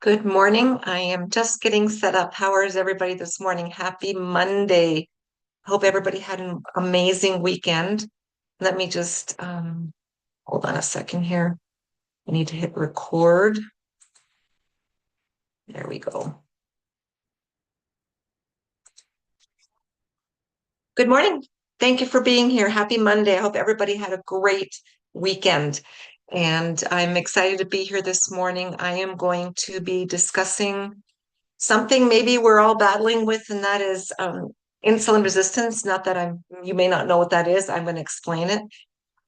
Good morning. I am just getting set up. How is everybody this morning? Happy Monday. Hope everybody had an amazing weekend. Let me just hold on a second here. I need to hit record. There we go. Good morning. Thank you for being here. Happy Monday. I hope everybody had a great weekend. And I'm excited to be here this morning. I am going to be discussing something maybe we're all battling with, and that is insulin resistance. Not that you may not know what that is. I'm going to explain it.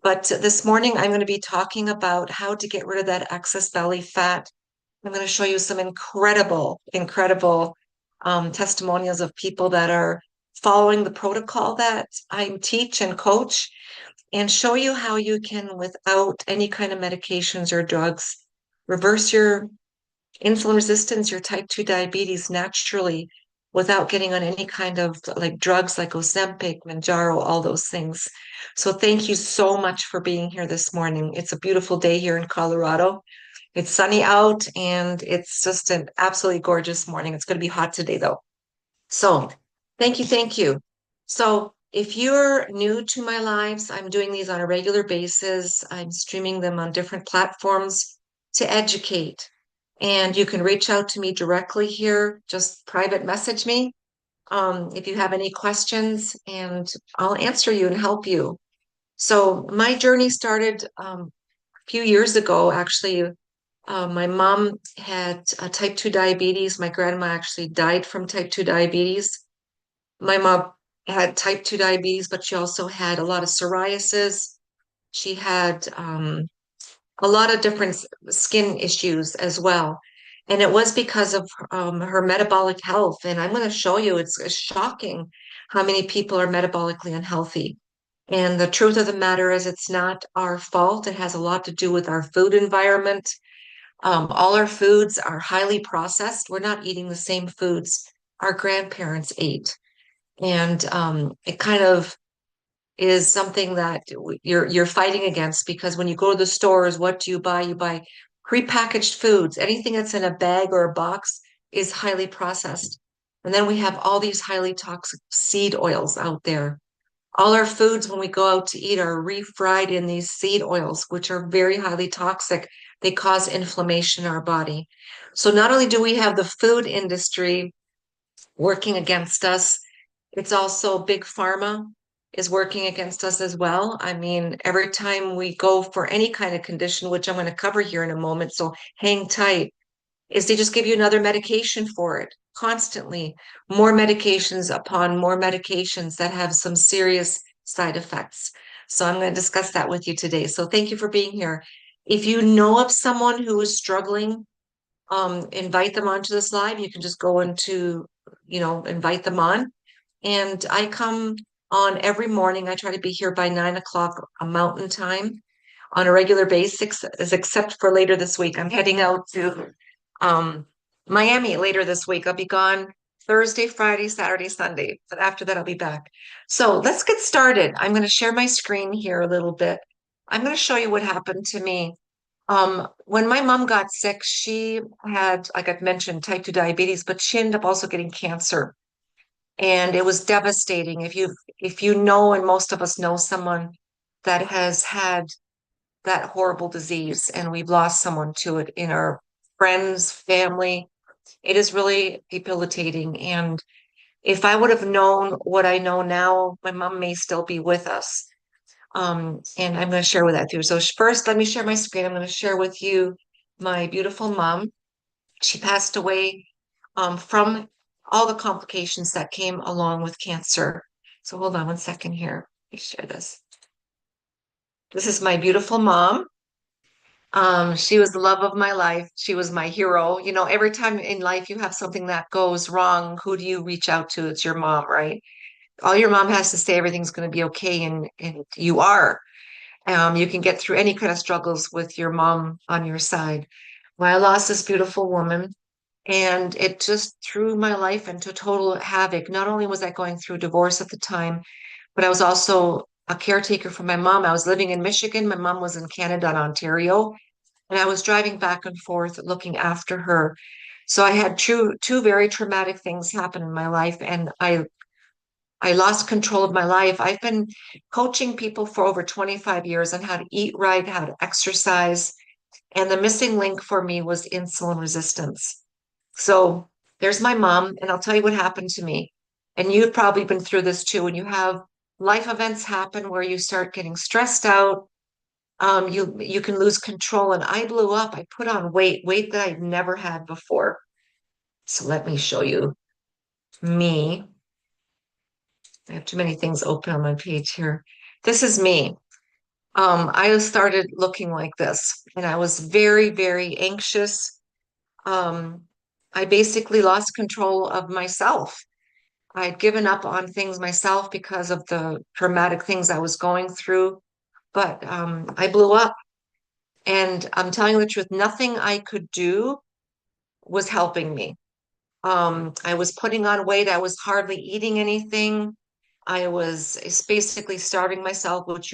But this morning, I'm going to be talking about how to get rid of that excess belly fat. I'm going to show you some incredible testimonials of people that are following the protocol that I teach and coach, and show you how you can, without any kind of medications or drugs, reverse your insulin resistance, your type 2 diabetes naturally without getting on any kind of like drugs like Ozempic, Manjaro, all those things. So thank you so much for being here this morning. It's a beautiful day here in Colorado. It's sunny out and it's just an absolutely gorgeous morning. It's going to be hot today though. So thank you, thank you. So if you're new to my lives, I'm doing these on a regular basis. I'm streaming them on different platforms to educate. And you can reach out to me directly here, just private message me if you have any questions, and I'll answer you and help you. So my journey started a few years ago, actually. My mom had type 2 diabetes. My grandma actually died from type 2 diabetes. My mom had type 2 diabetes, but she also had a lot of psoriasis. She had a lot of different skin issues as well. And it was because of her metabolic health. And I'm going to show you, it's shocking how many people are metabolically unhealthy. And the truth of the matter is, it's not our fault. It has a lot to do with our food environment. All our foods are highly processed. We're not eating the same foods our grandparents ate. And it kind of is something that you're fighting against, because when you go to the stores, what do you buy? You buy prepackaged foods. Anything that's in a bag or a box is highly processed. And then we have all these highly toxic seed oils out there. All our foods, when we go out to eat, are refried in these seed oils, which are very highly toxic. They cause inflammation in our body. So not only do we have the food industry working against us, it's also big pharma is working against us as well. I mean, every time we go for any kind of condition, which I'm going to cover here in a moment, so hang tight, is they just give you another medication for it constantly, more medications upon more medications that have some serious side effects. So I'm going to discuss that with you today. So thank you for being here. If you know of someone who is struggling, invite them onto this live. You can just go into, invite them on. And I come on every morning. I try to be here by 9 o'clock a mountain time on a regular basis, except for later this week. I'm heading out to Miami later this week. I'll be gone Thursday, Friday, Saturday, Sunday. But after that, I'll be back. So let's get started. I'm going to share my screen here a little bit. I'm going to show you what happened to me. When my mom got sick, she had, like I've mentioned, type 2 diabetes, but she ended up also getting cancer. And it was devastating. If you know, and most of us know someone that has had that horrible disease, and we've lost someone to it in our friends, family, it is really debilitating. And if I would have known what I know now, my mom may still be with us. And I'm going to share with that too. So first, let me share my screen. I'm going to share with you my beautiful mom. She passed away from all the complications that came along with cancer. So hold on one second here. Let me share this. This is my beautiful mom. She was the love of my life. She was my hero. You know, every time in life you have something that goes wrong, who do you reach out to? It's your mom, right? All your mom has to say, everything's going to be okay, and you are. You can get through any kind of struggles with your mom on your side. Well, I lost this beautiful woman, and it just threw my life into total havoc. Not only was I going through divorce at the time, but I was also a caretaker for my mom. I was living in Michigan. My mom was in Canada and Ontario, and I was driving back and forth looking after her. So I had two very traumatic things happen in my life, and I lost control of my life. I've been coaching people for over 25 years on how to eat right, how to exercise, and the missing link for me was insulin resistance. So there's my mom, and I'll tell you what happened to me. And you've probably been through this too. When you have life events happen where you start getting stressed out, you can lose control. And I blew up. I put on weight that I'd never had before. So let me show you me. I have too many things open on my page here. This is me. I started looking like this, and I was very, very anxious. Um, I basically lost control of myself. I'd given up on things myself because of the traumatic things I was going through, but I blew up. And I'm telling you the truth, nothing I could do was helping me. I was putting on weight. I was hardly eating anything. I was basically starving myself, which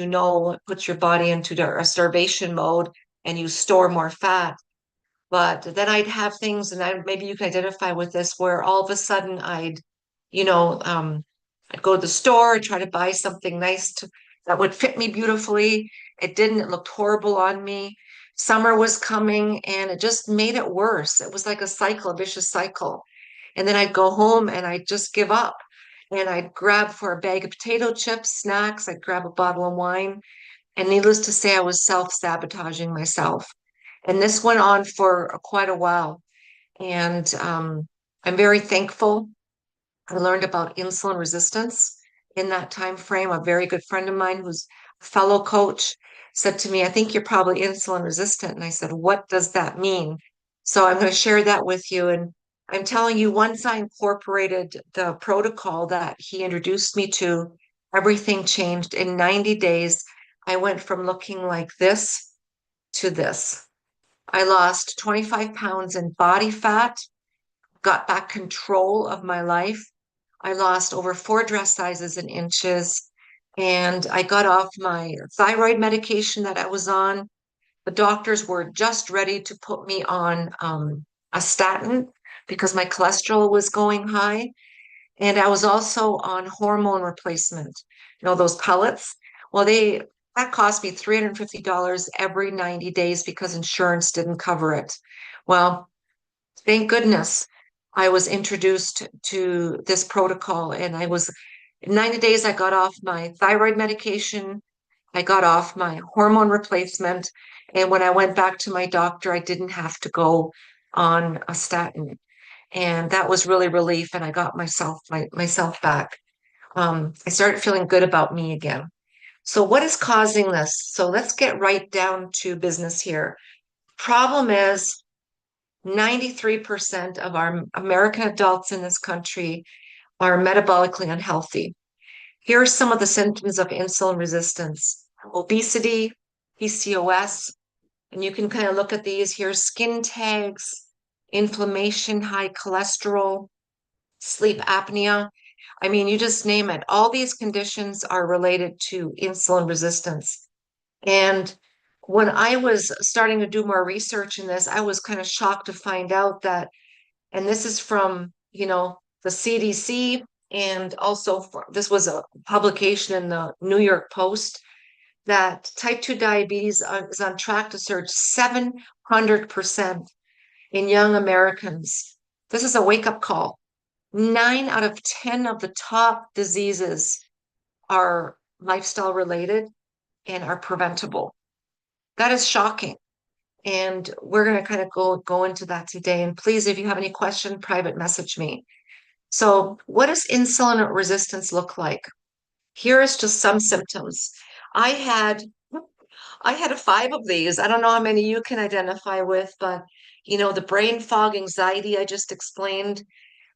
puts your body into a starvation mode and you store more fat. But then I'd have things, and maybe you can identify with this, where all of a sudden you know, um, I'd go to the store and try to buy something that would fit me beautifully. It didn't. It looked horrible on me. Summer was coming, and it just made it worse. It was like a cycle, a vicious cycle. And then I'd go home and I'd just give up. And I'd grab for a bag of potato chips, snacks. I'd grab a bottle of wine. And needless to say, I was self-sabotaging myself. And this went on for quite a while. And I'm very thankful I learned about insulin resistance in that time frame. A very good friend of mine who's a fellow coach said to me, I think you're probably insulin resistant. And I said, what does that mean? So I'm going to share that with you. And I'm telling you, once I incorporated the protocol that he introduced me to, everything changed. In 90 days, I went from looking like this to this. I lost 25 pounds in body fat, got back control of my life. I lost over 4 dress sizes in inches, and I got off my thyroid medication that I was on. The doctors were just ready to put me on a statin because my cholesterol was going high. And I was also on hormone replacement, those pellets. Well, that cost me $350 every 90 days because insurance didn't cover it. Well, thank goodness I was introduced to this protocol, and in 90 days, I got off my thyroid medication. I got off my hormone replacement. And when I went back to my doctor, I didn't have to go on a statin. And that was really relief. And I got myself back. I started feeling good about me again. So what is causing this? So let's get right down to business here. Problem is 93% of our American adults in this country are metabolically unhealthy. Here are some of the symptoms of insulin resistance: obesity, PCOS, and you can kind of look at these here: skin tags, inflammation, high cholesterol, sleep apnea. I mean, you just name it. All these conditions are related to insulin resistance. And when I was starting to do more research in this, I was kind of shocked to find out that, and this is from, the CDC, and also this was a publication in the New York Post, that type 2 diabetes is on track to surge 700% in young Americans. This is a wake-up call. 9 out of 10 of the top diseases are lifestyle related and are preventable. That is shocking. And we're going to kind of go into that today. And please, if you have any question, private message me. So what does insulin resistance look like? Here is just some symptoms. I had I had 5 of these. I don't know how many you can identify with, but the brain fog, anxiety I just explained,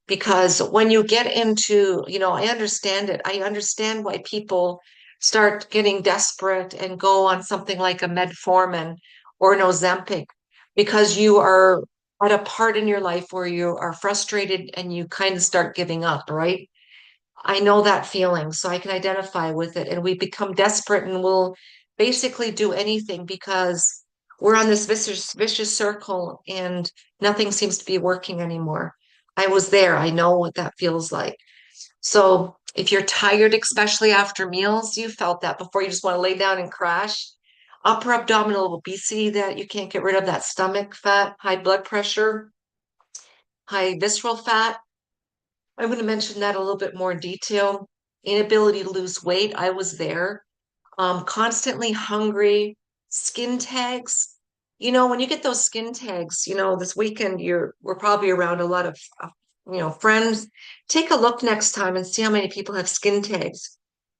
because when you get into, I understand it. I understand why people start getting desperate and go on something like a metformin or an Ozempic, because you are at a part in your life where you are frustrated and you kind of start giving up, right? I know that feeling, so I can identify with it. And we become desperate and we'll basically do anything because we're on this vicious circle and nothing seems to be working anymore. I was there. I know what that feels like. So if you're tired, especially after meals, you felt that before, you just want to lay down and crash. Upper abdominal obesity that you can't get rid of, that stomach fat, high blood pressure, high visceral fat. I'm going to mention that a little bit more in detail. Inability to lose weight. I was there. Constantly hungry, skin tags. When you get those skin tags, this weekend we're probably around a lot of friends. Take a look next time and see how many people have skin tags.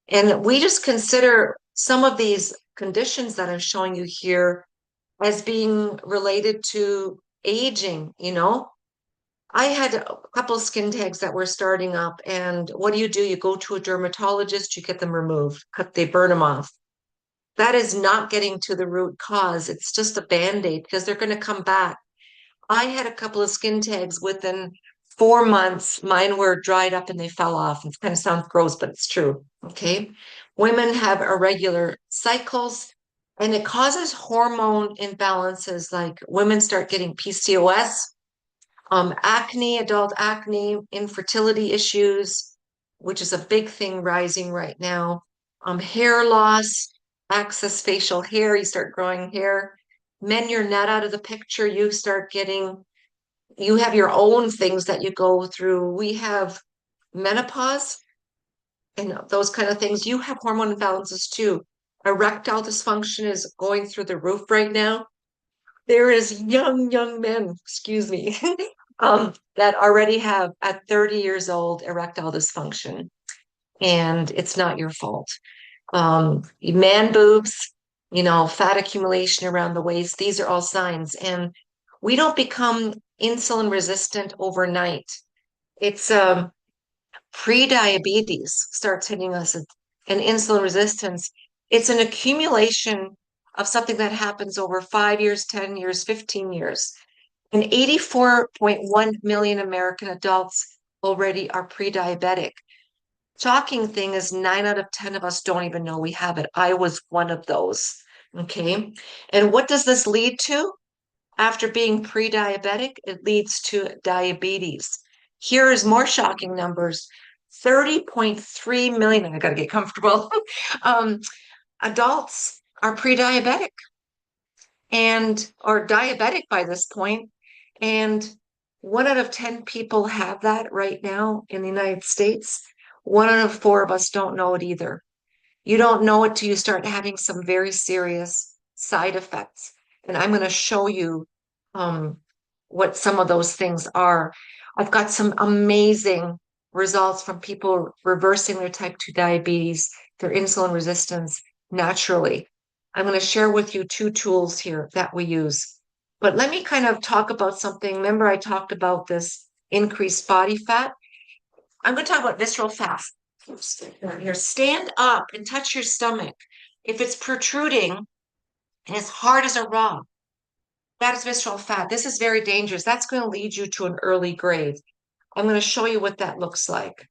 And we just consider some of these conditions that I'm showing you here as being related to aging. I had a couple of skin tags that were starting up, and what do? You go to a dermatologist, you get them removed, they burn them off. That is not getting to the root cause. It's just a band-aid because they're going to come back. I had a couple of skin tags within 4 months. Mine were dried up and they fell off. It kind of sounds gross, but it's true. Okay. Women have irregular cycles and it causes hormone imbalances. Like women start getting PCOS, acne, adult acne, infertility issues, which is a big thing rising right now, hair loss, excess facial hair, you start growing hair. Men, you're not out of the picture. You have your own things that you go through. We have menopause and those kind of things. You have hormone imbalances too. Erectile dysfunction is going through the roof right now. There is young men, excuse me, that already have at 30 years old erectile dysfunction, and it's not your fault. Man boobs, fat accumulation around the waist, these are all signs. And we don't become insulin resistant overnight. It's pre-diabetes starts hitting us, and insulin resistance. It's an accumulation of something that happens over 5 years, 10 years, 15 years. And 84.1 million American adults already are pre-diabetic. Shocking thing is 9 out of 10 of us don't even know we have it. I was one of those. Okay. And what does this lead to? After being pre-diabetic, it leads to diabetes. Here is more shocking numbers. 30.3 million, I got to get comfortable. um, Adults are pre-diabetic or diabetic by this point, and 1 out of 10 people have that right now in the United States. 1 out of 4 of us don't know it either. You don't know it till you start having some very serious side effects. And I'm going to show you um, what some of those things are. I've got some amazing results from people reversing their type 2 diabetes, their insulin resistance naturally. I'm going to share with you 2 tools here that we use. But let me kind of talk about something. Remember, I talked about this increased body fat. I'm going to talk about visceral fat. Here, stand up and touch your stomach. If it's protruding and as hard as a rock, that is visceral fat. This is very dangerous. That's going to lead you to an early grave. I'm going to show you what that looks like.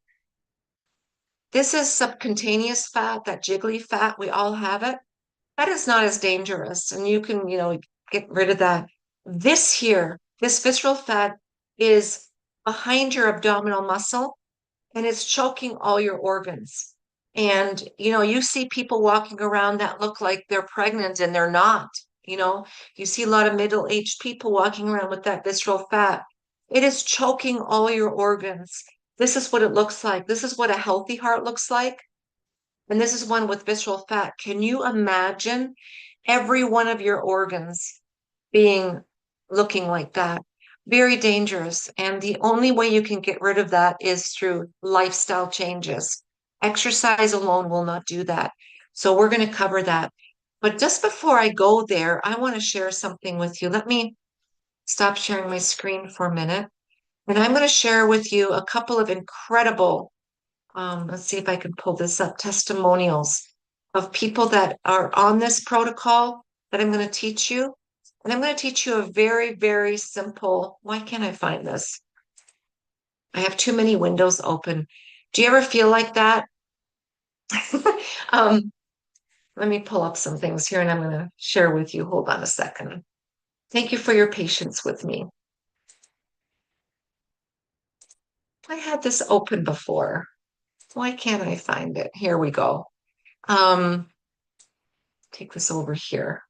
This is subcutaneous fat, that jiggly fat. We all have it. That is not as dangerous, and you can, get rid of that. This here, this visceral fat is behind your abdominal muscle, and it's choking all your organs. And, you see people walking around that look like they're pregnant and they're not. You see a lot of middle-aged people walking around with that visceral fat. It is choking all your organs. This is what it looks like. This is what a healthy heart looks like. And this is one with visceral fat. Can you imagine every one of your organs being looking like that? Very dangerous. And the only way you can get rid of that is through lifestyle changes. Exercise alone will not do that. So we're going to cover that. But just before I go there, I want to share something with you. Let me stop sharing my screen for a minute. And I'm going to share with you a couple of incredible, let's see if I can pull this up, testimonials of people that are on this protocol that I'm going to teach you. And I'm going to teach you a very, very simple, why can't I find this? I have too many windows open. Do you ever feel like that? um, Let me pull up some things here and I'm going to share with you. Hold on a second. Thank you for your patience with me. I had this open before. Why can't I find it? Here we go. Um, take this over here.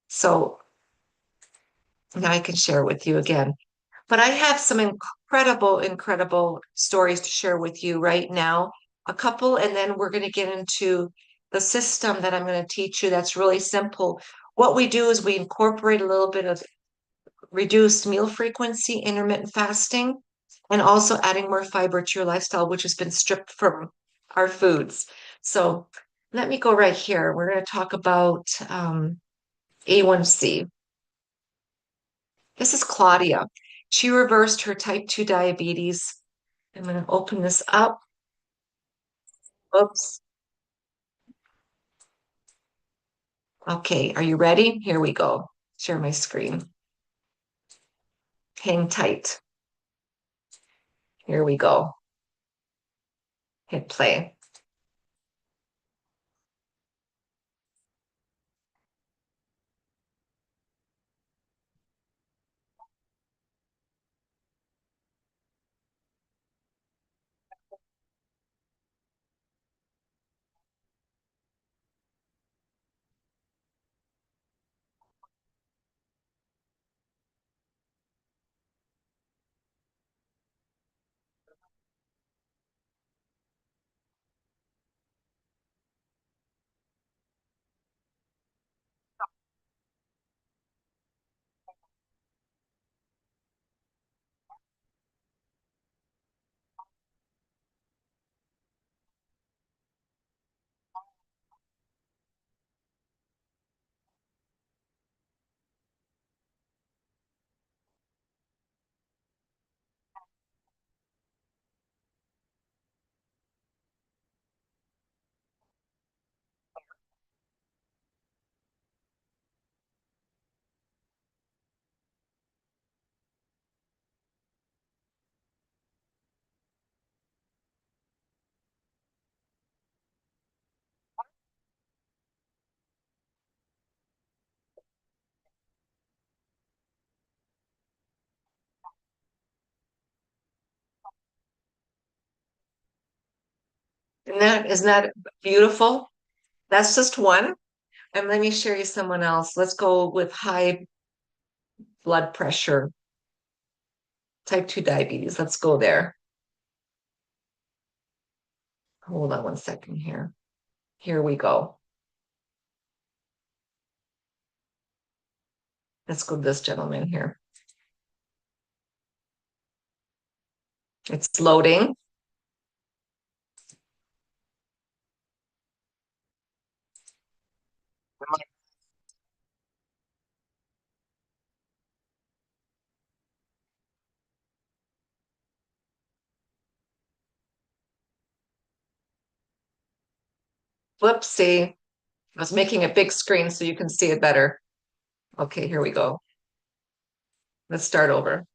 So now I can share with you again. But I have some incredible stories to share with you right now. A couple, and then we're going to get into the system that I'm going to teach you that's really simple. What we do is we incorporate a little bit of reduced meal frequency, intermittent fasting, and also adding more fiber to your lifestyle, which has been stripped from our foods. So let me go right here. We're going to talk about A1C. This is Claudia. She reversed her type 2 diabetes. I'm going to open this up. Oops. Okay, are you ready? Here we go. Share my screen. Hang tight. Here we go. Hit play. Isn't that beautiful? That's just one. And let me share you someone else. Let's go with high blood pressure, type 2 diabetes. Let's go there. Hold on one second here. Here we go. Let's go to this gentleman here. It's loading. Whoopsie. I was making a big screen so you can see it better. Okay, here we go. Let's start over.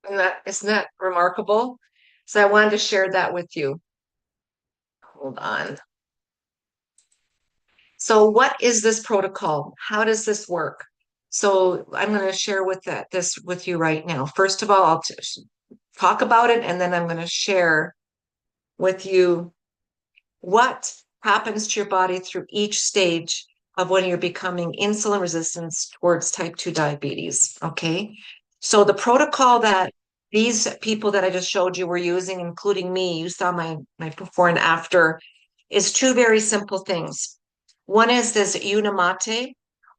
Isn't that remarkable? So I wanted to share that with you. Hold on. So what is this protocol? How does this work? So I'm going to share this with you right now. First of all, talk about it, and then I'm going to share with you what happens to your body through each stage of when you're becoming insulin resistant towards type 2 diabetes. Okay. So the protocol that these people that I just showed you were using, including me, you saw my before and after, is two very simple things. One is this Unimate.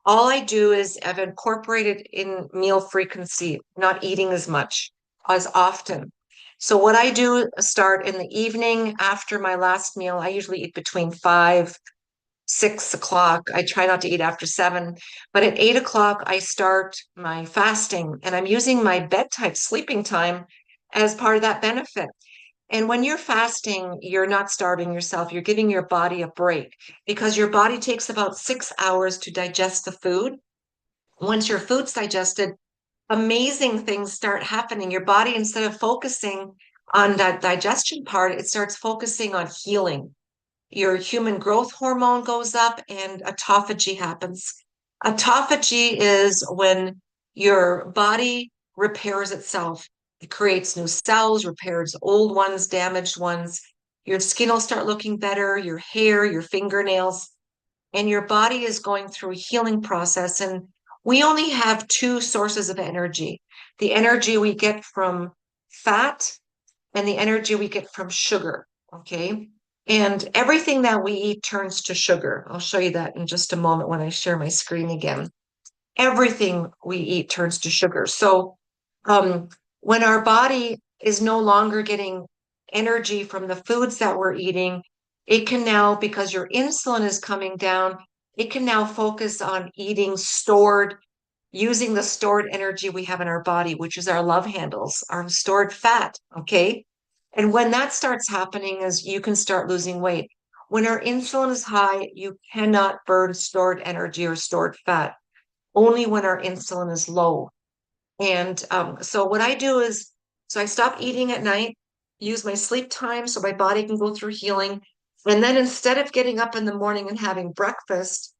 All I do is I've incorporated in meal frequency, not eating as much as often. So what I do start in the evening after my last meal. I usually eat between 5, 6 o'clock. I try not to eat after 7, but at 8 o'clock I start my fasting, and I'm using my bedtime sleeping time as part of that benefit. And when you're fasting, you're not starving yourself. You're giving your body a break because your body takes about 6 hours to digest the food. Once your food's digested, amazing things start happening. Your body, instead of focusing on that digestion part, it starts focusing on healing. Your human growth hormone goes up and autophagy happens. Autophagy is when your body repairs itself. It creates new cells, repairs old ones, damaged ones. Your skin will start looking better, your hair, your fingernails, and your body is going through a healing process. And we only have two sources of energy: the energy we get from fat and the energy we get from sugar. Okay. And everything that we eat turns to sugar. I'll show you that in just a moment when I share my screen again. Everything we eat turns to sugar. So um, when our body is no longer getting energy from the foods that we're eating, it can now, because your insulin is coming down, it can now focus on eating using the stored energy we have in our body, which is our love handles, our stored fat. Okay. And when that starts happening, is you can start losing weight. When our insulin is high, you cannot burn stored energy or stored fat, only when our insulin is low. And so what I do is, so I stop eating at night, use my sleep time so my body can go through healing. And then instead of getting up in the morning and having breakfast,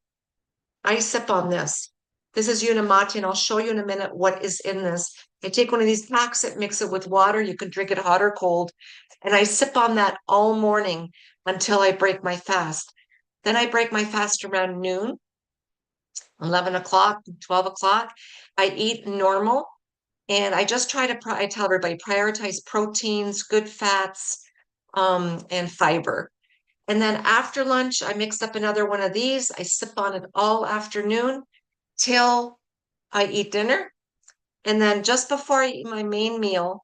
I sip on this. This is Unimati, and I'll show you in a minute what is in this. I take one of these packs, and mix it with water. You can drink it hot or cold. And I sip on that all morning until I break my fast. Then I break my fast around noon, 11 o'clock, 12 o'clock. I eat normal. And I just try to, I tell everybody, prioritize proteins, good fats, and fiber. And then after lunch, I mix up another one of these. I sip on it all afternoon till I eat dinner. And then just before I eat my main meal,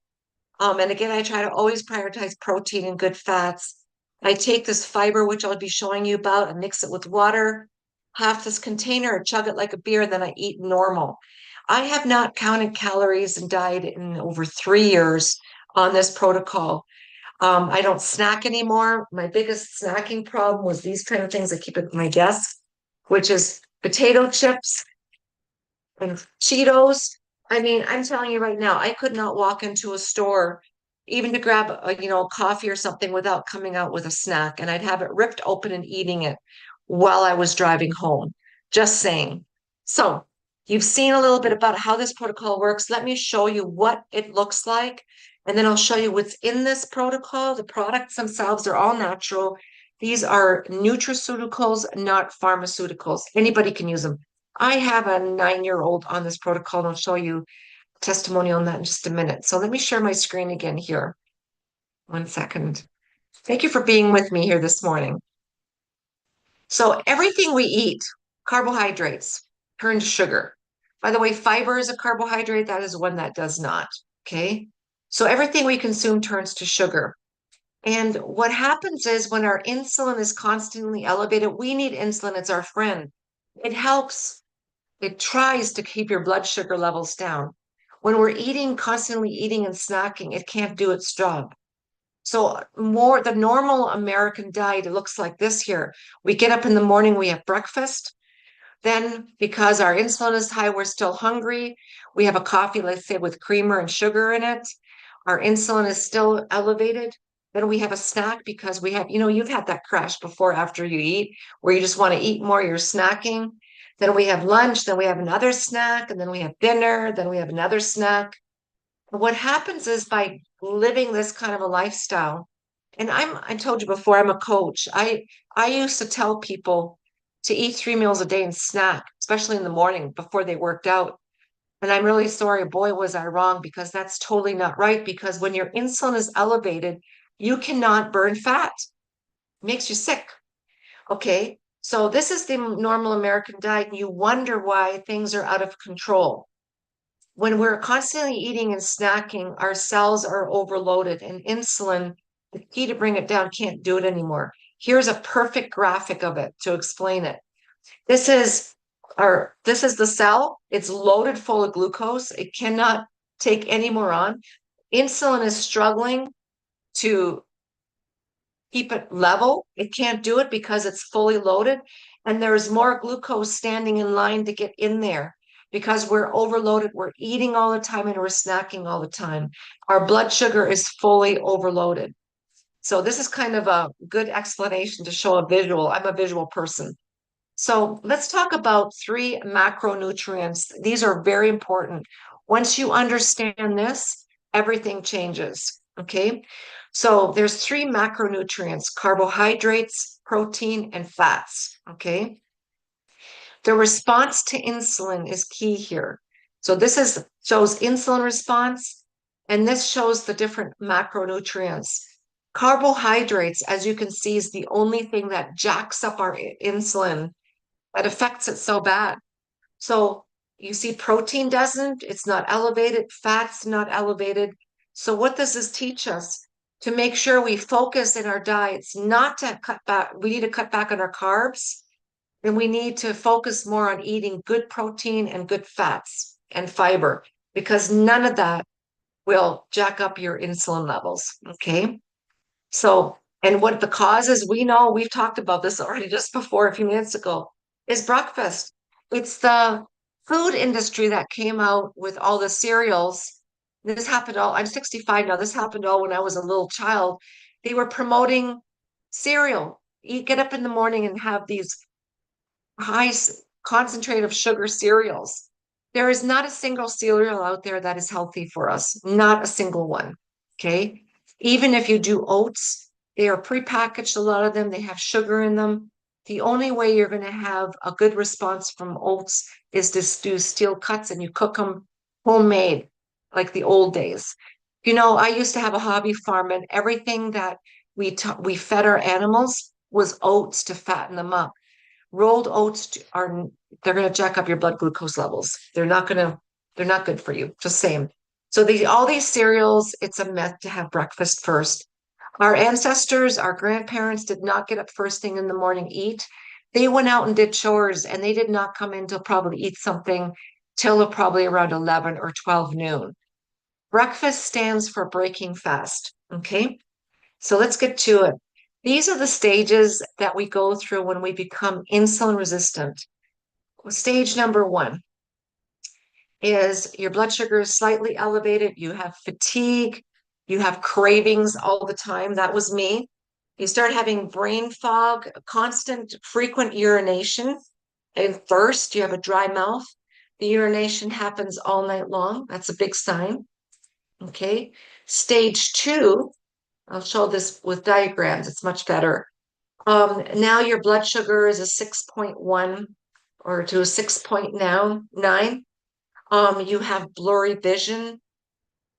and again, I try to always prioritize protein and good fats. I take this fiber, which I'll be showing you about, and mix it with water, half this container, chug it like a beer, and then I eat normal. I have not counted calories and diet in over 3 years on this protocol. I don't snack anymore. My biggest snacking problem was these kind of things I keep at my desk, which is potato chips and Cheetos. I mean, I'm telling you right now, I could not walk into a store even to grab coffee or something without coming out with a snack, and I'd have it ripped open and eating it while I was driving home. Just saying. So you've seen a little bit about how this protocol works. Let me show you what it looks like, and then I'll show you what's in this protocol. The products themselves are all natural. These are nutraceuticals, not pharmaceuticals. Anybody can use them. I have a 9-year-old on this protocol, and I'll show you testimony on that in just a minute. So let me share my screen again here. 1 second. Thank you for being with me here this morning. So everything we eat, carbohydrates, turn to sugar. By the way, fiber is a carbohydrate. That is one that does not. Okay. So everything we consume turns to sugar. And what happens is when our insulin is constantly elevated, we need insulin. It's our friend. It helps. It tries to keep your blood sugar levels down. When we're eating, constantly eating and snacking, it can't do its job. So the normal American diet, it looks like this here. We get up in the morning, we have breakfast. Then, because our insulin is high, we're still hungry. We have a coffee, let's say, with creamer and sugar in it. Our insulin is still elevated. Then we have a snack because we have, you've had that crash before after you eat, where you just want to eat more, you're snacking. Then we have lunch, then we have another snack, and then we have dinner, then we have another snack. And what happens is by living this kind of a lifestyle, and I told you before, I'm a coach. I used to tell people to eat 3 meals a day and snack, especially in the morning before they worked out. And I'm really sorry, boy, was I wrong, because that's totally not right. Because when your insulin is elevated, you cannot burn fat. It makes you sick. Okay. So this is the normal American diet, and you wonder why things are out of control. When we're constantly eating and snacking, our cells are overloaded, and insulin, the key to bring it down, can't do it anymore. Here's a perfect graphic of it to explain it. This is the cell. It's loaded full of glucose. It cannot take any more on. Insulin is struggling to keep it level. It can't do it because it's fully loaded. And there's more glucose standing in line to get in there because we're overloaded. We're eating all the time and we're snacking all the time. Our blood sugar is fully overloaded. So this is kind of a good explanation to show a visual. I'm a visual person. So let's talk about 3 macronutrients. These are very important. Once you understand this, everything changes. Okay. So there's 3 macronutrients: carbohydrates, protein, and fats. Okay. The response to insulin is key here. So shows insulin response, and this shows the different macronutrients. Carbohydrates, as you can see, is the only thing that jacks up our insulin, that affects it so bad. So you see protein doesn't, it's not elevated, fat's not elevated. So what does this teach us? To make sure we focus in our diets, not to cut back, we need to cut back on our carbs, and we need to focus more on eating good protein and good fats and fiber, because none of that will jack up your insulin levels. Okay. So, and what the causes, we know, we've talked about this already just before a few minutes ago, is breakfast. It's the food industry that came out with all the cereals. This happened all, I'm 65 now. This happened all when I was a little child. They were promoting cereal. You get up in the morning and have these high concentrate of sugar cereals. There is not a single cereal out there that is healthy for us, not a single one. Okay. Even if you do oats, they are prepackaged, a lot of them, they have sugar in them. The only way you're going to have a good response from oats is to do steel cuts and you cook them homemade, like the old days. I used to have a hobby farm, and everything that we fed our animals was oats to fatten them up. Rolled oats they're going to jack up your blood glucose levels. They're not good for you. Just saying. So all these cereals, it's a myth to have breakfast first. Our ancestors, our grandparents did not get up first thing in the morning, eat. They went out and did chores, and they did not come in to probably eat something till probably around 11 or 12 noon. Breakfast stands for breaking fast. Okay. So let's get to it. These are the stages that we go through when we become insulin resistant. Stage number 1 is your blood sugar is slightly elevated. You have fatigue. You have cravings all the time. That was me. You start having brain fog, constant, frequent urination, and thirst. You have a dry mouth. The urination happens all night long. That's a big sign. Okay. Stage 2, I'll show this with diagrams. It's much better. Now your blood sugar is a 6.1 or to a 6.9. You have blurry vision,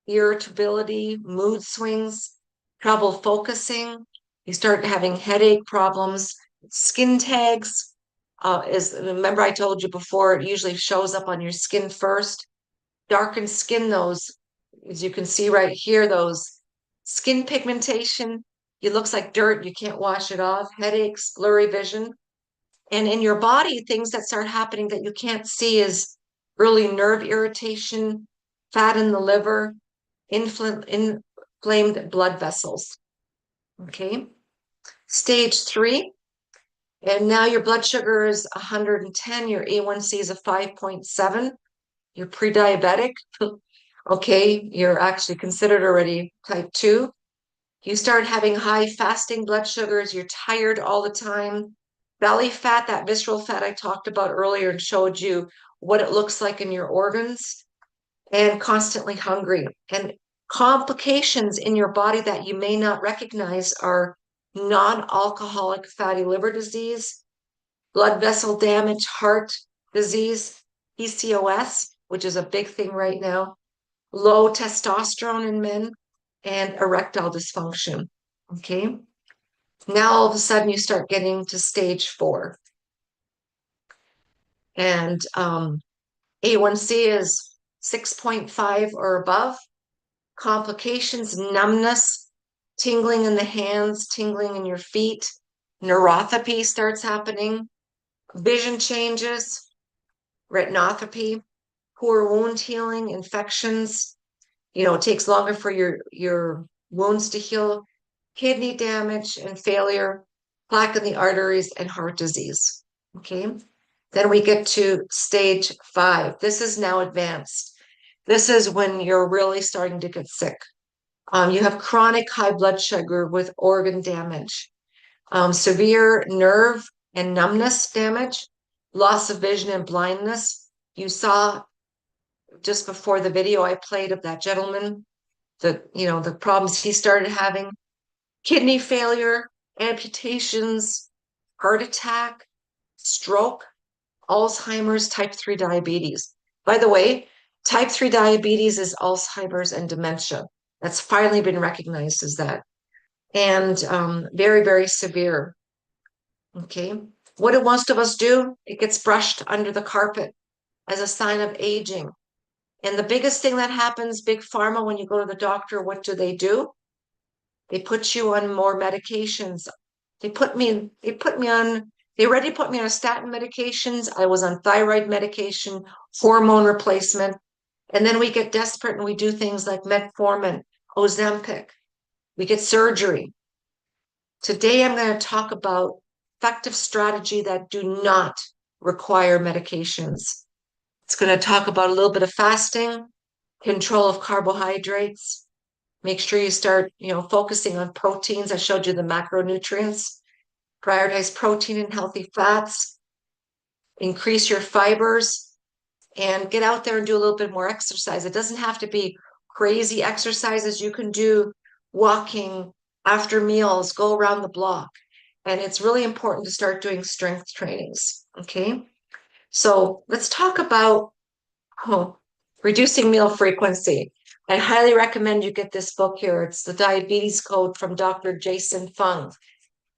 irritability, mood swings, trouble focusing. You start having headache problems, skin tags. Remember I told you before, it usually shows up on your skin first. Darkened skin, those, as you can see right here, those skin pigmentation. It looks like dirt. You can't wash it off. Headaches, blurry vision. And in your body, things that start happening that you can't see is early nerve irritation, fat in the liver, inflamed blood vessels. Okay. Stage 3 And now your blood sugar is 110, your A1C is a 5.7, you're pre-diabetic. Okay, you're actually considered already type 2. You start having high fasting blood sugars, you're tired all the time. Belly fat, that visceral fat I talked about earlier and showed you what it looks like in your organs, and constantly hungry. And complications in your body that you may not recognize are non-alcoholic fatty liver disease, blood vessel damage, heart disease, PCOS, which is a big thing right now, low testosterone in men, and erectile dysfunction. Okay. Now all of a sudden you start getting to stage 4. And A1C is 6.5 or above. Complications, numbness, tingling in the hands, tingling in your feet, neuropathy starts happening, vision changes, retinopathy, poor wound healing, infections. It takes longer for your wounds to heal, kidney damage and failure, plaque in the arteries, and heart disease. Okay. Then we get to stage 5. This is now advanced. This is when you're really starting to get sick. You have chronic high blood sugar with organ damage, severe nerve and numbness damage, loss of vision and blindness. You saw just before the video I played of that gentleman, the problems he started having, kidney failure, amputations, heart attack, stroke, Alzheimer's, type 3 diabetes. By the way, type 3 diabetes is Alzheimer's and dementia. That's finally been recognized as that. And very, very severe. Okay. What do most of us do? It gets brushed under the carpet as a sign of aging. And the biggest thing that happens, big pharma, when you go to the doctor, what do? They put you on more medications. They already put me on statin medications. I was on thyroid medication, hormone replacement. And then we get desperate and we do things like metformin, Ozempic. We get surgery. Today, I'm going to talk about effective strategy that do not require medications. It's going to talk about a little bit of fasting, control of carbohydrates. Make sure you start, focusing on proteins. I showed you the macronutrients. Prioritize protein and healthy fats. Increase your fibers and get out there and do a little bit more exercise. It doesn't have to be crazy exercises. You can do walking after meals, go around the block. And it's really important to start doing strength trainings. Okay. So let's talk about reducing meal frequency. I highly recommend you get this book here. It's The Diabetes Code from Dr. Jason Fung.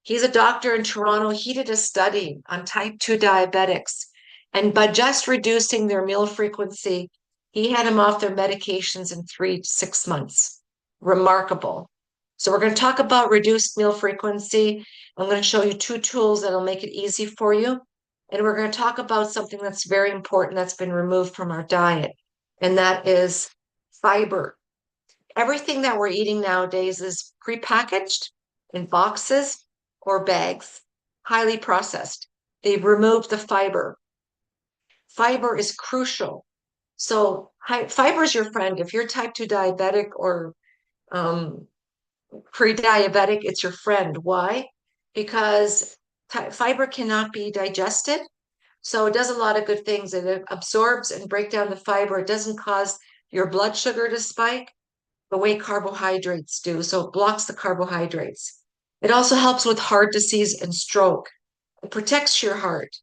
He's a doctor in Toronto. He did a study on type 2 diabetics. And by just reducing their meal frequency, he had them off their medications in 3 to 6 months. Remarkable. So we're going to talk about reduced meal frequency. I'm going to show you 2 tools that'll make it easy for you. And we're going to talk about something that's very important that's been removed from our diet, and that is fiber. Everything that we're eating nowadays is prepackaged in boxes or bags, highly processed. They've removed the fiber. Fiber is crucial. So fiber is your friend. If you're type 2 diabetic or pre-diabetic, it's your friend. Why? Because fiber cannot be digested. So it does a lot of good things. It absorbs and breaks down the fiber. It doesn't cause your blood sugar to spike the way carbohydrates do. So it blocks the carbohydrates. It also helps with heart disease and stroke. It protects your heart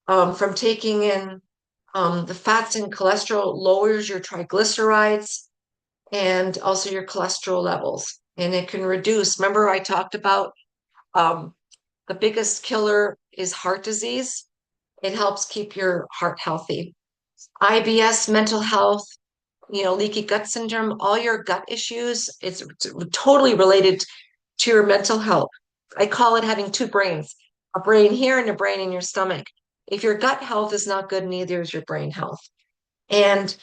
from taking in the fats and cholesterol, lowers your triglycerides and also your cholesterol levels. And it can reduce. Remember, I talked about the biggest killer is heart disease. It helps keep your heart healthy. IBS, mental health, leaky gut syndrome, all your gut issues, it's totally related to your mental health. I call it having 2 brains, a brain here and a brain in your stomach. If your gut health is not good, neither is your brain health. And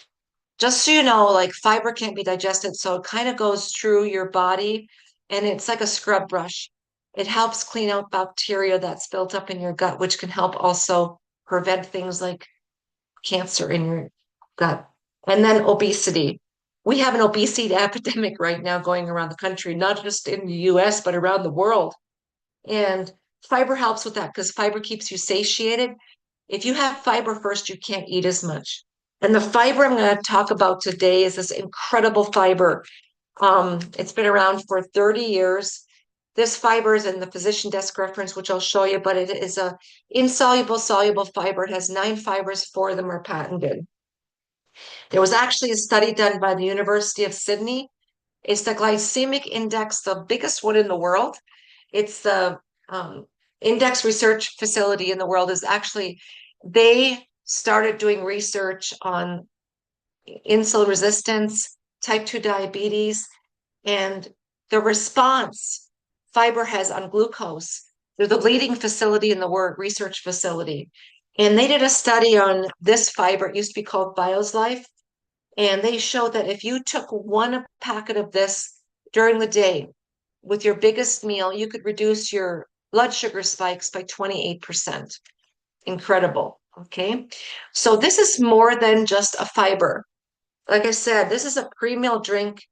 just so you know, like fiber can't be digested, so it kind of goes through your body and it's like a scrub brush. It helps clean out bacteria that's built up in your gut, which can help also prevent things like cancer in your gut. And then obesity. We have an obesity epidemic right now going around the country, not just in the US, but around the world. And fiber helps with that because fiber keeps you satiated. If you have fiber first, you can't eat as much. And the fiber I'm going to talk about today is this incredible fiber. It's been around for 30 years. This fiber is in the physician desk reference, which I'll show you, but it is a insoluble, soluble fiber. It has 9 fibers, 4 of them are patented. There was actually a study done by the University of Sydney. It's the glycemic index, the biggest one in the world. It's the index research facility in the world is actually, they started doing research on insulin resistance, type 2 diabetes, and the response fiber has on glucose. They're the leading facility in the world, research facility. And they did a study on this fiber. It used to be called BioLife. And they showed that if you took 1 packet of this during the day with your biggest meal, you could reduce your blood sugar spikes by 28%. Incredible. Okay. So this is more than just a fiber. Like I said, this is a pre-meal drink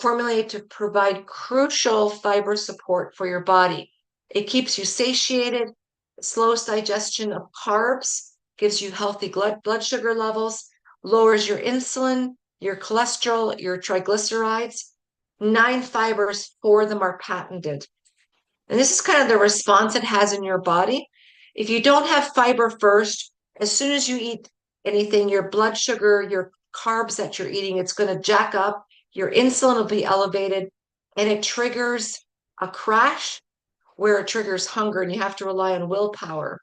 formulated to provide crucial fiber support for your body. It keeps you satiated, slows digestion of carbs, gives you healthy blood sugar levels, lowers your insulin, your cholesterol, your triglycerides. 9 fibers, 4 of them are patented. And this is kind of the response it has in your body. If you don't have fiber first, as soon as you eat anything, your blood sugar, your carbs that you're eating, it's going to jack up. Your insulin will be elevated, and it triggers a crash where it triggers hunger, and you have to rely on willpower.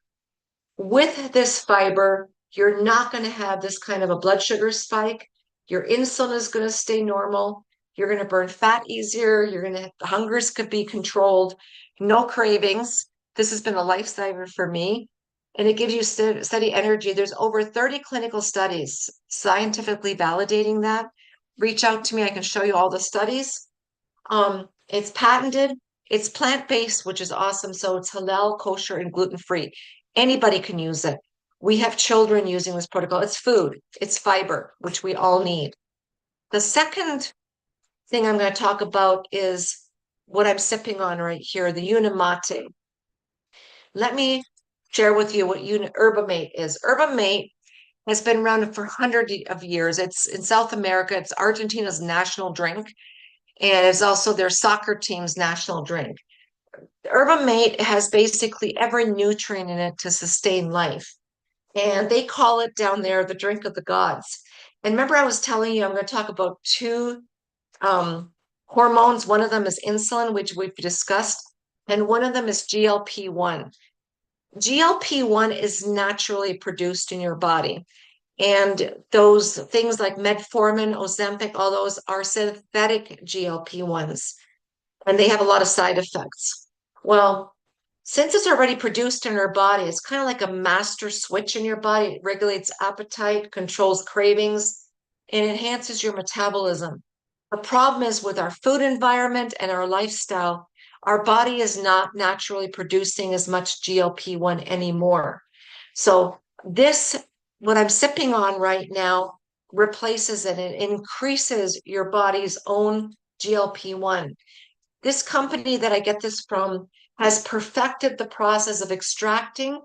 With this fiber, you're not going to have this kind of a blood sugar spike. Your insulin is going to stay normal. You're going to burn fat easier. Hungers could be controlled. No cravings. This has been a lifesaver for me. And it gives you steady energy. There's over 30 clinical studies scientifically validating that. Reach out to me. I can show you all the studies. It's patented. It's plant-based, which is awesome. So it's halal, kosher, and gluten-free. Anybody can use it. We have children using this protocol. It's food. It's fiber, which we all need. The second thing I'm going to talk about is what I'm sipping on right here, the Unimate. Let me share with you what Herbamate is. Herbamate has been around for hundreds of years. It's in South America. It's Argentina's national drink, and it's also their soccer team's national drink. Herbamate has basically every nutrient in it to sustain life. And they call it down there the drink of the gods. And remember, I was telling you, I'm going to talk about 2 hormones. One of them is insulin, which we've discussed, and one of them is GLP-1. GLP-1 is naturally produced in your body. And those things like metformin, Ozempic, all those are synthetic GLP-1s, and they have a lot of side effects. Well, since it's already produced in our body, it's kind of like a master switch in your body. It regulates appetite, controls cravings, and enhances your metabolism. The problem is with our food environment and our lifestyle, our body is not naturally producing as much GLP-1 anymore. So this, what I'm sipping on right now, replaces it. It increases your body's own GLP-1. This company that I get this from has perfected the process of extracting,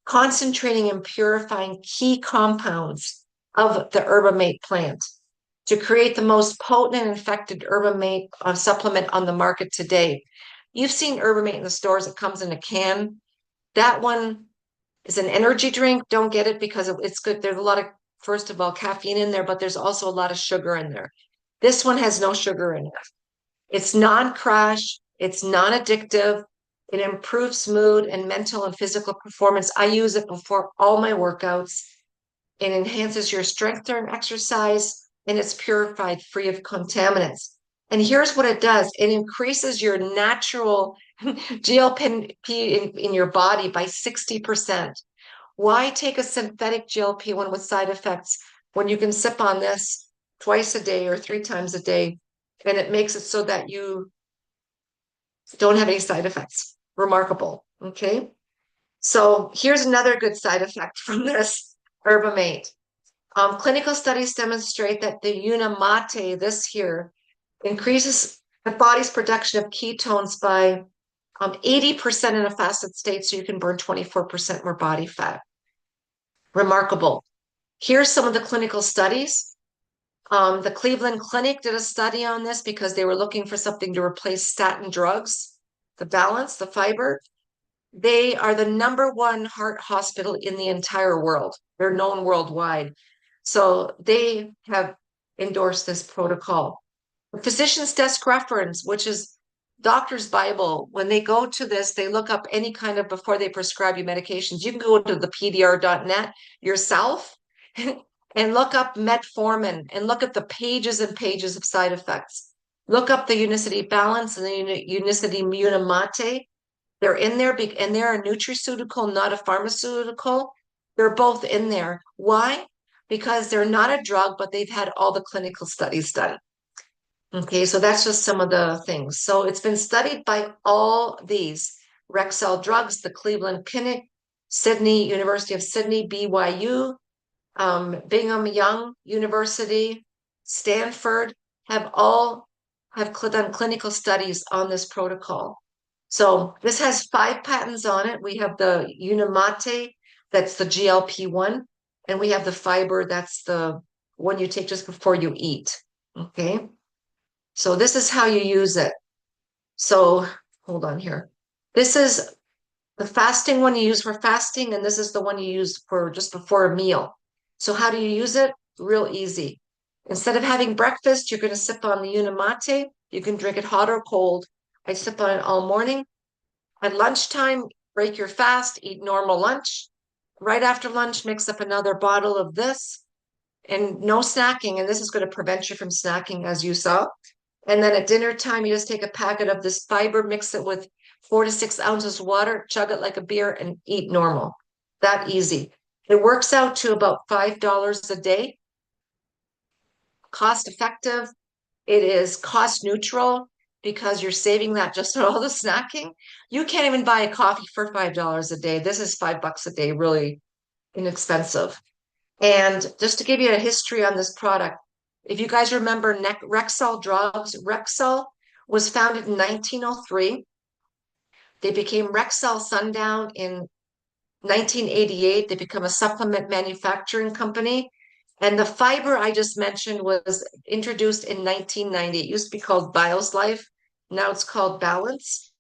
concentrating, and purifying key compounds of the Herbamate plant to create the most potent and effective Herbamate supplement on the market today. You've seen Herbamate in the stores. It comes in a can. That one is an energy drink. Don't get it because it's good. There's a lot of, first of all, caffeine in there, but there's also a lot of sugar in there. This one has no sugar in it. It's non-crash. It's non-addictive. It improves mood and mental and physical performance. I use it before all my workouts. It enhances your strength during exercise, and it's purified, free of contaminants. And here's what it does. It increases your natural GLP in your body by 60%. Why take a synthetic GLP-1 with side effects when you can sip on this twice a day or 3 times a day? And it makes it so that you Don't have any side effects. Remarkable. Okay. So here's another good side effect from this herbamate. Clinical studies demonstrate that the unamate, this here, increases the body's production of ketones by 80% in a fasted state, so you can burn 24% more body fat. Remarkable. Here's some of the clinical studies. The Cleveland Clinic did a study on this because they were looking for something to replace statin drugs, the balance, the fiber. They are the #1 heart hospital in the entire world. They're known worldwide. So they have endorsed this protocol. The Physician's Desk Reference, which is doctor's Bible, when they go to this, they look up any kind of, before they prescribe you medications, you can go to the PDR.net yourself and look up metformin and look at the pages and pages of side effects. Look up the Unicity Balance and the Unicity Unamate. They're in there and they're a nutraceutical, not a pharmaceutical. They're both in there. Why? Because they're not a drug, but they've had all the clinical studies done. Okay, so that's just some of the things. So it's been studied by all these Rexall Drugs, the Cleveland Clinic, Sydney, University of Sydney, BYU, Brigham Young University, Stanford, have all have done clinical studies on this protocol. So this has 5 patents on it. We have the Unamate, that's the GLP-1, and we have the fiber, that's the one you take just before you eat. Okay. So this is how you use it. So hold on here. This is the fasting one you use for fasting, and this is the one you use for just before a meal. So how do you use it? Real easy. Instead of having breakfast, you're going to sip on the Unamate. You can drink it hot or cold. I sip on it all morning. At lunchtime, break your fast, eat normal lunch. Right after lunch, mix up another bottle of this, and no snacking. And this is going to prevent you from snacking, as you saw. And then at dinner time, you just take a packet of this fiber, mix it with 4 to 6 ounces of water, chug it like a beer, and eat normal. That easy. It works out to about $5 a day. Cost effective. It is cost neutral because you're saving that just on all the snacking. You can't even buy a coffee for $5 a day. This is $5 a day, really inexpensive. And just to give you a history on this product, if you guys remember Rexall Drugs, Rexall was founded in 1903. They became Rexall Sundown in 1988. They become a supplement manufacturing company. And the fiber I just mentioned was introduced in 1990. It used to be called BioSlife. Now it's called Balance.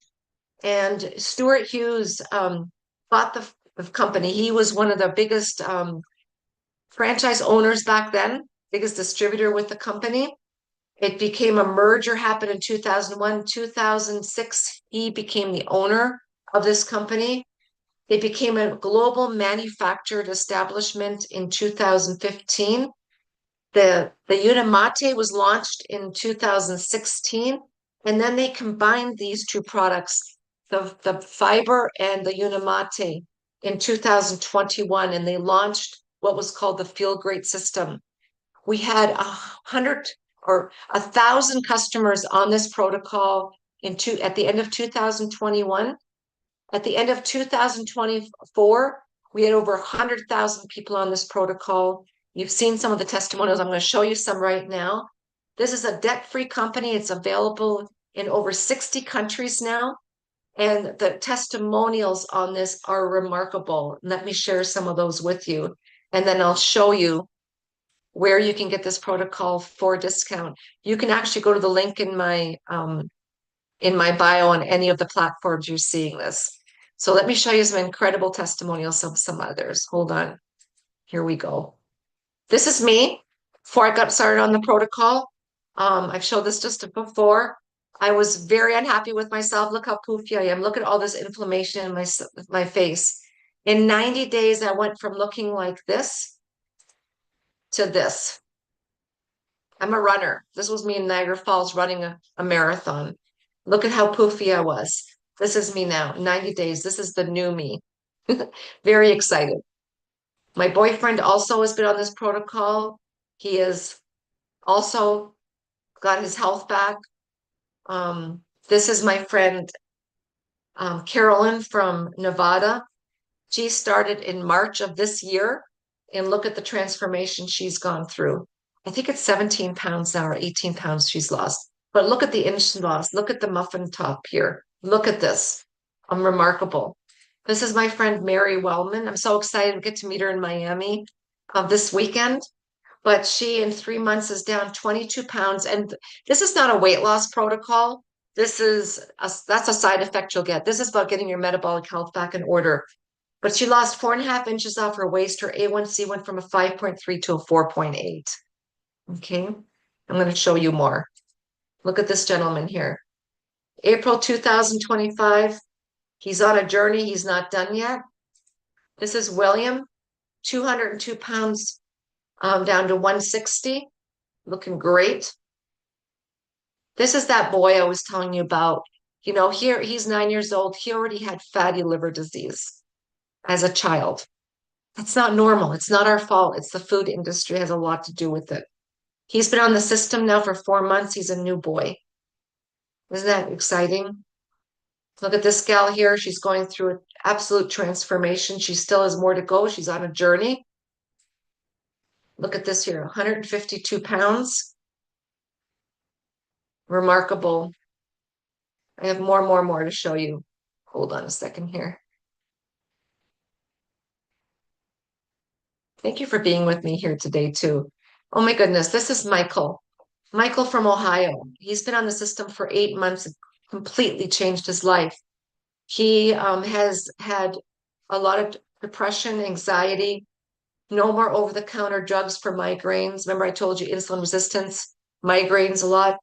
And Stuart Hughes bought the company. He was one of the biggest franchise owners back then, biggest distributor with the company. It became a merger, happened in 2001, 2006. He became the owner of this company. It became a global manufactured establishment in 2015. The Unamate was launched in 2016, and then they combined these two products, the fiber and the Unamate, in 2021, and they launched what was called the Feel Great system. We had 100 or 1,000 customers on this protocol at the end of 2021. At the end of 2024, we had over 100,000 people on this protocol. You've seen some of the testimonials. I'm going to show you some right now. This is a debt-free company. It's available in over 60 countries now. And the testimonials on this are remarkable. Let me share some of those with you. And then I'll show you where you can get this protocol for a discount. You can actually go to the link in my bio on any of the platforms you're seeing this. So let me show you some incredible testimonials of some others. Hold on. Here we go. This is me before I got started on the protocol. I've showed this just before. I was very unhappy with myself. Look how poofy I am. Look at all this inflammation in my face. In 90 days, I went from looking like this to this. I'm a runner. This was me in Niagara Falls running a marathon. Look at how poofy I was. This is me now, 90 days. This is the new me. Very excited. My boyfriend also has been on this protocol. He has also got his health back. This is my friend Carolyn from Nevada. She started in March of this year, and look at the transformation she's gone through. I think it's 17 pounds now or 18 pounds she's lost. But look at the inch loss. Look at the muffin top here. Look at this. Remarkable. This is my friend Mary Wellman. I'm so excited to get to meet her in Miami this weekend. But she in 3 months is down 22 pounds. And this is not a weight loss protocol. That's a side effect you'll get. This is about getting your metabolic health back in order. But she lost 4.5 inches off her waist. Her A1C went from a 5.3 to a 4.8. Okay. I'm going to show you more. Look at this gentleman here. April 2025. He's on a journey. He's not done yet. This is William, 202 pounds down to 160. Looking great. This is that boy I was telling you about. You know, here he's 9 years old. He already had fatty liver disease as a child. That's not normal. It's not our fault. It's the food industry has a lot to do with it. He's been on the system now for 4 months. He's a new boy. Isn't that exciting? Look at this gal here. She's going through an absolute transformation. She still has more to go. She's on a journey. Look at this here, 152 pounds. Remarkable. I have more to show you. Hold on a second here. Thank you for being with me here today, too. Oh my goodness, this is Michael. Michael from Ohio. He's been on the system for 8 months, completely changed his life. He has had a lot of depression, anxiety, no more over-the-counter drugs for migraines. Remember, I told you insulin resistance, migraines a lot.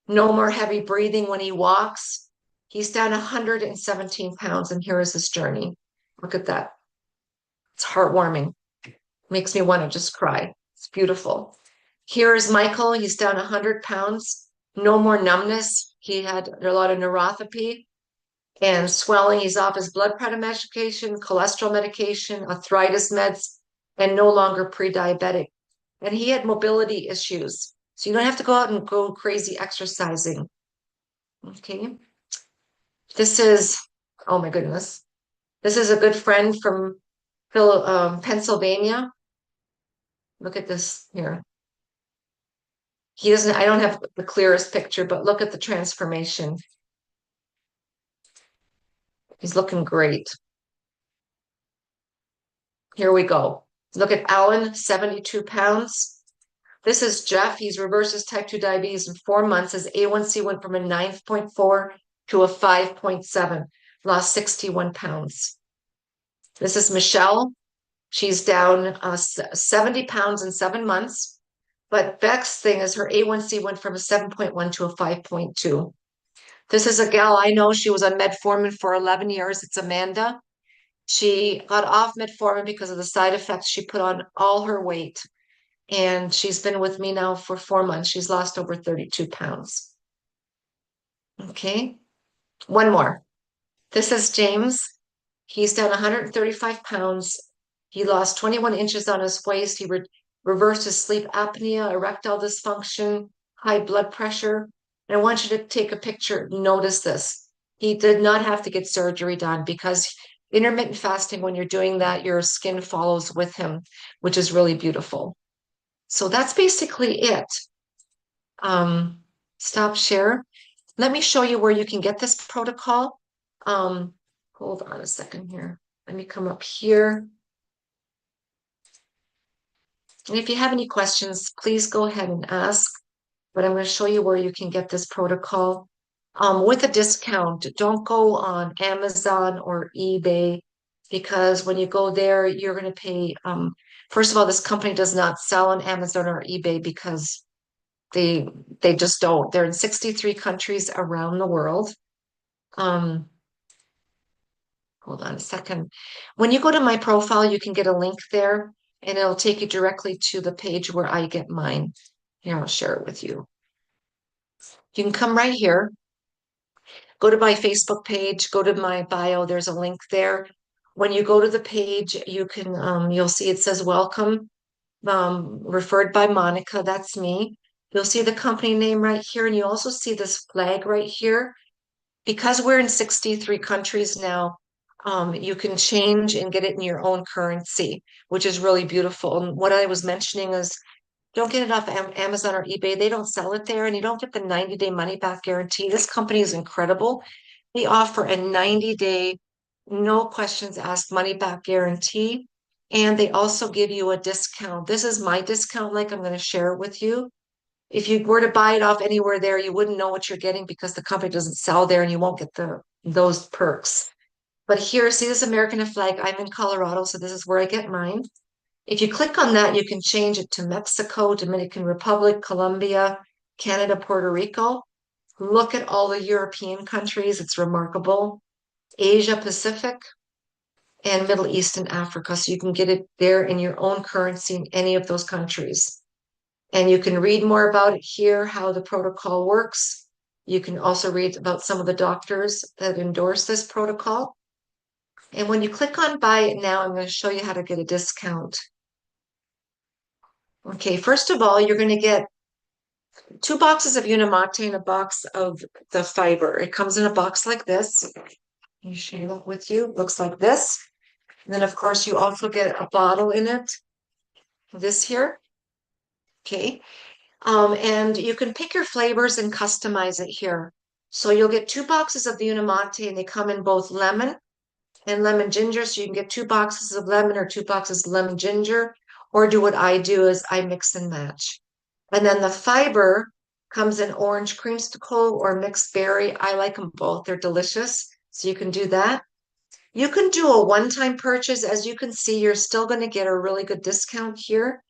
No more heavy breathing when he walks. He's down 117 pounds, and here is his journey. Look at that. It's heartwarming. Makes me want to just cry. It's beautiful. Here is Michael. He's down 100 pounds. No more numbness. He had a lot of neuropathy and swelling. He's off his blood pressure medication, cholesterol medication, arthritis meds, and no longer pre-diabetic. And he had mobility issues. So you don't have to go out and go crazy exercising. Okay. This is, oh my goodness. This is a good friend from Pennsylvania. Look at this here. He doesn't, I don't have the clearest picture, but look at the transformation. He's looking great. Here we go. Look at Alan, 72 pounds. This is Jeff. He's reversed his type 2 diabetes in 4 months. His A1C went from a 9.4 to a 5.7, lost 61 pounds. This is Michelle. She's down 70 pounds in 7 months. But Beck's thing is her A1C went from a 7.1 to a 5.2. This is a gal I know. She was on metformin for 11 years. It's Amanda. She got off metformin because of the side effects. She put on all her weight. And she's been with me now for 4 months. She's lost over 32 pounds. Okay. One more. This is James. He's down 135 pounds. He lost 21 inches on his waist. He reversed his sleep apnea, erectile dysfunction, high blood pressure. And I want you to take a picture. Notice this. He did not have to get surgery done because intermittent fasting, when you're doing that, your skin follows with him, which is really beautiful. So that's basically it. Stop share. Let me show you where you can get this protocol. Hold on a second here. Let me come up here. And if you have any questions, please go ahead and ask. But I'm going to show you where you can get this protocol with a discount. Don't go on Amazon or eBay because when you go there, you're going to pay. First of all, this company does not sell on Amazon or eBay because they just don't. They're in 63 countries around the world. Hold on a second. When you go to my profile, you can get a link there and it'll take you directly to the page where I get mine. Here, I'll share it with you. You can come right here. Go to my Facebook page, go to my bio, there's a link there. When you go to the page, you can you'll see it says welcome, referred by Monica, that's me. You'll see the company name right here, and you also see this flag right here. Because we're in 63 countries now, you can change and get it in your own currency, which is really beautiful. And what I was mentioning is don't get it off Amazon or eBay. They don't sell it there, and you don't get the 90-day money back guarantee. This company is incredible. They offer a 90-day, no questions asked money back guarantee. And they also give you a discount. This is my discount link. I'm going to share it with you. If you were to buy it off anywhere there, you wouldn't know what you're getting because the company doesn't sell there and you won't get those perks. But here, see this American flag? I'm in Colorado, so this is where I get mine. If you click on that, you can change it to Mexico, Dominican Republic, Colombia, Canada, Puerto Rico. Look at all the European countries. It's remarkable. Asia Pacific and Middle East and Africa. So you can get it there in your own currency in any of those countries. And you can read more about it here, how the protocol works. You can also read about some of the doctors that endorse this protocol. And when you click on buy it now, I'm going to show you how to get a discount. Okay, first of all, you're going to get 2 boxes of Unimate and a box of the fiber. It comes in a box like this. Let me share that with you. Looks like this. And then, of course, you also get a bottle in it. This here. Okay. And you can pick your flavors and customize it here. So you'll get 2 boxes of the Unimate, and they come in both lemon and lemon ginger. So you can get 2 boxes of lemon or 2 boxes of lemon ginger, or do what I do is I mix and match. And then the fiber comes in orange creamsicle or mixed berry. I like them both. They're delicious. So you can do that. You can do a one-time purchase. As you can see, you're still going to get a really good discount here.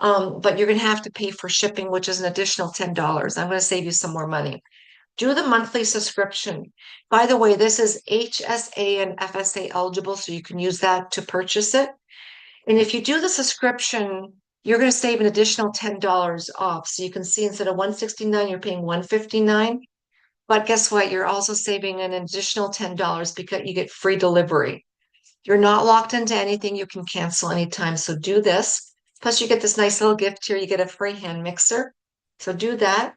But you're going to have to pay for shipping, which is an additional $10. I'm going to save you some more money. Do the monthly subscription. By the way, this is HSA and FSA eligible, so you can use that to purchase it. And if you do the subscription, you're going to save an additional $10 off. So you can see instead of $169, you're paying $159. But guess what? You're also saving an additional $10 because you get free delivery. You're not locked into anything. You can cancel anytime. So do this. Plus, you get this nice little gift here. You get a free hand mixer. So do that.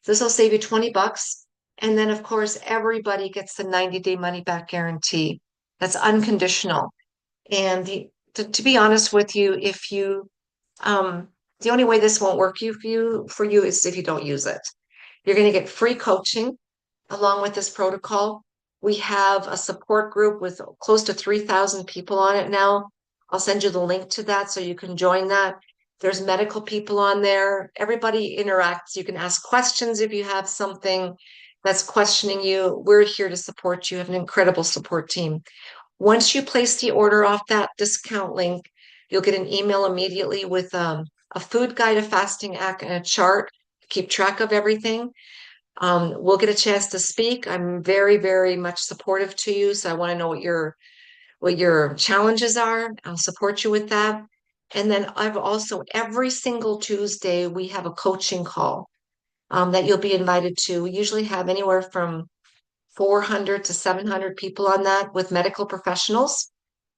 This will save you 20 bucks. And then, of course, everybody gets the 90-day money back guarantee. That's unconditional. And to be honest with you, if you, the only way this won't work for you is if you don't use it. You're going to get free coaching along with this protocol. We have a support group with close to 3,000 people on it now. I'll send you the link to that so you can join that. There's medical people on there. Everybody interacts. You can ask questions if you have something that's questioning you. We're here to support you. You have an incredible support team. Once you place the order off that discount link, you'll get an email immediately with a food guide, a fasting act, and a chart to keep track of everything. We'll get a chance to speak. I'm very, very much supportive to you. So I want to know what your challenges are. I'll support you with that. And then I've also, every single Tuesday, we have a coaching call that you'll be invited to. We usually have anywhere from 400 to 700 people on that with medical professionals.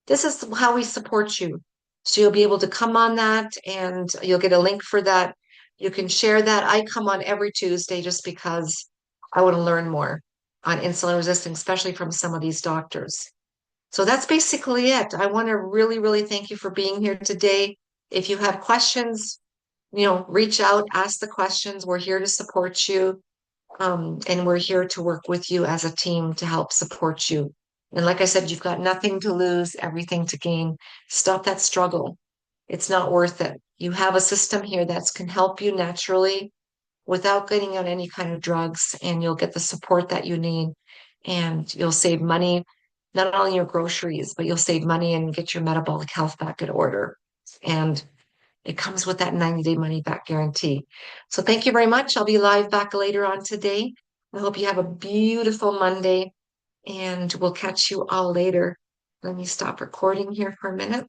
This is how we support you. So you'll be able to come on that and you'll get a link for that. You can share that. I come on every Tuesday just because I want to learn more on insulin resistance, especially from some of these doctors. So that's basically it. I want to really, really thank you for being here today. If you have questions, reach out, ask the questions. We're here to support you. And we're here to work with you as a team to help support you. And like I said, you've got nothing to lose, everything to gain. Stop that struggle. It's not worth it. You have a system here that can help you naturally without getting on any kind of drugs, and you'll get the support that you need. And you'll save money, not only your groceries, but you'll save money and get your metabolic health back in order. And it comes with that 90-day money back guarantee. So thank you very much. I'll be live back later on today. I hope you have a beautiful Monday, and we'll catch you all later. Let me stop recording here for a minute.